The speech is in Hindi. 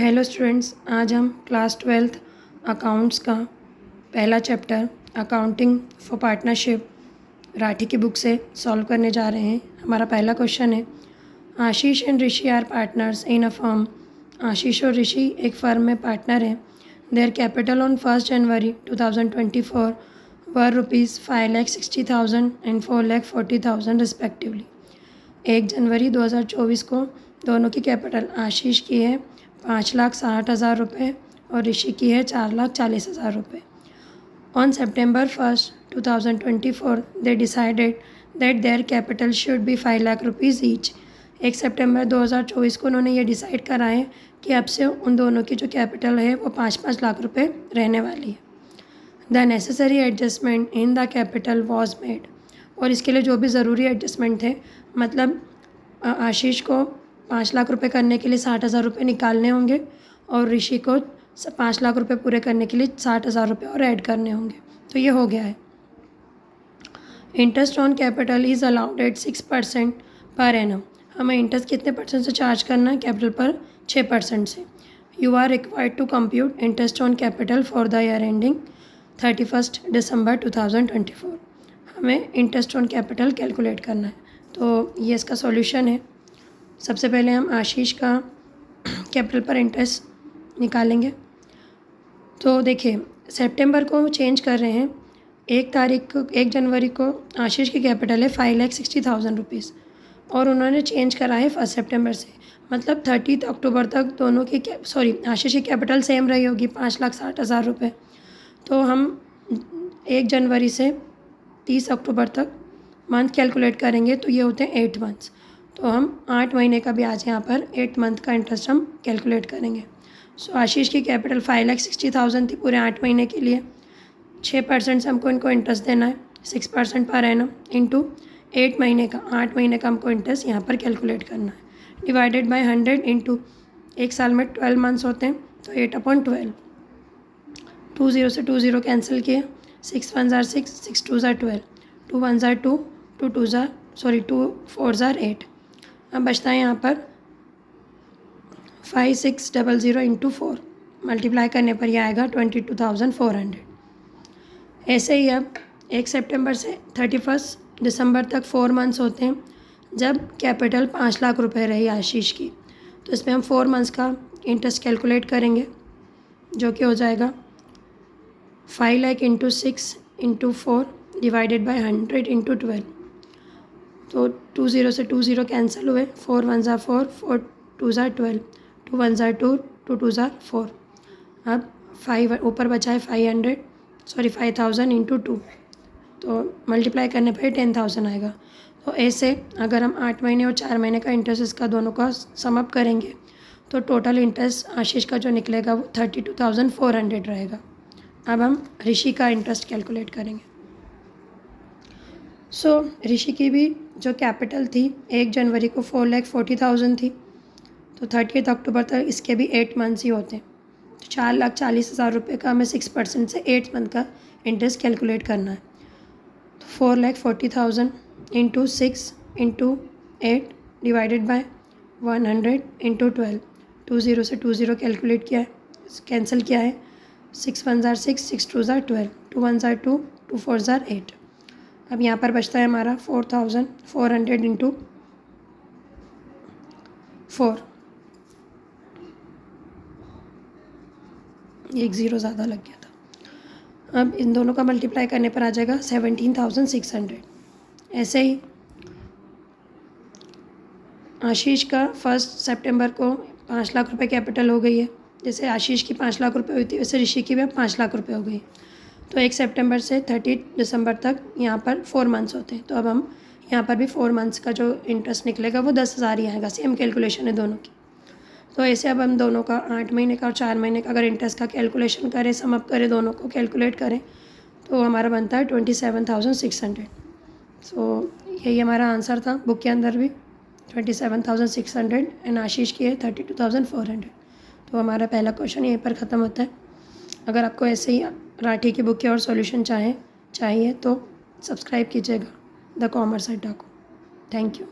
हेलो स्टूडेंट्स, आज हम क्लास 12th अकाउंट्स का पहला chapter accounting for partnership Rathi की बुक से सॉल्व करने जा रहे हैं। हमारा पहला क्वेश्चन है, Ashish and Rishi are partners in a firm. Ashish और ऋषि एक फर्म में पार्टनर हैं। Their capital on 1 January 2024 were ₹5,60,000 and 4,40,000 respectively. 1 जनवरी 2024 को दोनों की कैपिटल आशीष की है 5,60,000 रुपये और ऋषि की है 4,40,000 रुपये। On September 1, 2024 they decided that their capital should be 5 lakh rupees each. 1 सितंबर 2024 को उन्होंने ये डिसाइड करा है कि अब से उन दोनों की जो कैपिटल है वो 5-5 लाख रुपये रहने वाली है। The necessary adjustment in the capital was made. और इसके लिए जो भी ज़रूरी एडजस्टमेंट थे, मतलब आशीष को 5 लाख रुपए करने के लिए 60,000 रुपये निकालने होंगे और ऋषि को 5 लाख रुपए पूरे करने के लिए 60,000 रुपये और ऐड करने होंगे। तो ये हो गया है। Interest on capital is allowed at 6% per annum. हमें इंटरेस्ट कितने परसेंट से चार्ज करना है? कैपिटल पर 6% से। You are required to compute interest on capital for the year ending 31 December 2024। हमें इंटरेस्ट ऑन कैपिटल कैलकुलेट करना है। तो ये इसका सॉल्यूशन है। सबसे पहले हम आशीष का कैपिटल पर इंटरेस्ट निकालेंगे। तो देखिए, सितंबर को चेंज कर रहे हैं। 1 जनवरी को आशीष की कैपिटल है 5,60,000 रुपीज़ और उन्होंने चेंज करा है 1 सितंबर से, मतलब 30 अक्टूबर तक दोनों की आशीष की कैपिटल सेम रही होगी 5,60,000 रुपये। तो हम 1 जनवरी से 30 अक्टूबर तक मंथ कैलकुलेट करेंगे, तो ये होते हैं 8 मंथ्स। तो हम 8 महीने का भी आज यहाँ पर 8 मंथ का इंटरेस्ट हम कैलकुलेट करेंगे। सो आशीष की कैपिटल 5,60,000 थी पूरे 8 महीने के लिए। 6% से हमको इनको इंटरेस्ट देना है, 6% पर एनम इंटू 8 महीने का 8 महीने का हमको इंटरेस्ट यहाँ पर कैलकुलेट करना है। डिवाइडेड बाय 100 इंटू, एक साल में 12 मंथ्स होते हैं, तो 8/12। 20 से 20 कैंसिल किए, 6 1 ज़ार 6, 6 2 ज़ार 12, 2 1 ज़ार 2, 2 4 ज़ार 8। अब बचता है यहाँ पर 5,600 इंटू 4, मल्टीप्लाई करने पर यह आएगा 22,400। ऐसे ही अब 1 सितंबर से 31 दिसंबर तक 4 मंथ्स होते हैं, जब कैपिटल 5 लाख रुपए रही आशीष की। तो इसमें हम 4 मंथ्स का इंटरेस्ट कैलकुलेट करेंगे, जो कि हो जाएगा 5 lakh into 6 into 4 divided by 100 into 12। तो 20 से 20 कैंसिल हुए, 4 1 ज़ार 4, 4 2 ज़ार 12, 2 1 ज़ार 2, 2 2 ज़ार 4। अब 5 ऊपर बचा है 5,000 इंटू 2, तो मल्टीप्लाई करने पर 10,000 आएगा। तो ऐसे अगर हम 8 महीने और 4 महीने का इंटरेस्ट इसका दोनों का सम अप करेंगे, तो टोटल इंटरेस्ट आशीष का जो निकलेगा वो 32,400 रहेगा। अब हम ऋषि का इंटरेस्ट कैलकुलेट करेंगे। ऋषि की भी जो कैपिटल थी 1 जनवरी को 4,40,000 थी, तो 30 अक्टूबर तक इसके भी 8 मंथ्स ही होते हैं। तो 4,40,000 रुपये का हमें 6% से 8 मंथ का इंटरेस्ट कैलकुलेट करना है। तो 4,40,000 into 6 into 8 divided by 100 into 12। 20 से 20 कैलकुलेट किया है, कैंसिल किया है, 6 1 ज़ार 6, 6 2 ज़ार 12, 2 1 ज़ार 2, 2 4 ज़ार 8। अब यहाँ पर बचता है हमारा 4,400 इंटू 4, एक ज़ीरो ज़्यादा लग गया था। अब इन दोनों का मल्टीप्लाई करने पर आ जाएगा 17,600। ऐसे ही आशीष का 1 सितंबर को 5 लाख रुपए कैपिटल हो गई है। जैसे आशीष की 5 लाख रुपए हुई थी, वैसे ऋषि की भी अब 5 लाख रुपए हो गई। तो 1 सितंबर से 30 दिसंबर तक यहाँ पर 4 मंथ्स होते हैं। तो अब हम यहाँ पर भी 4 मंथ्स का जो इंटरेस्ट निकलेगा वो 10,000 ही आएगा। सेम कैलकुलेशन है दोनों की। तो ऐसे अब हम दोनों का 8 महीने का और 4 महीने का अगर इंटरेस्ट का कैलकुलेशन करें, सम अप करें, दोनों को कैलकुलेट करें, तो हमारा बनता है 27,600। सो यही हमारा आंसर था। बुक के अंदर भी 27,600 एंड आशीष की है 32,400। तो हमारा पहला क्वेश्चन यहीं पर ख़त्म होता है। अगर आपको ऐसे ही राठी की बुक के और सॉल्यूशन चाहिए तो सब्सक्राइब कीजिएगा द कॉमर्स अड्डा को। Thank you.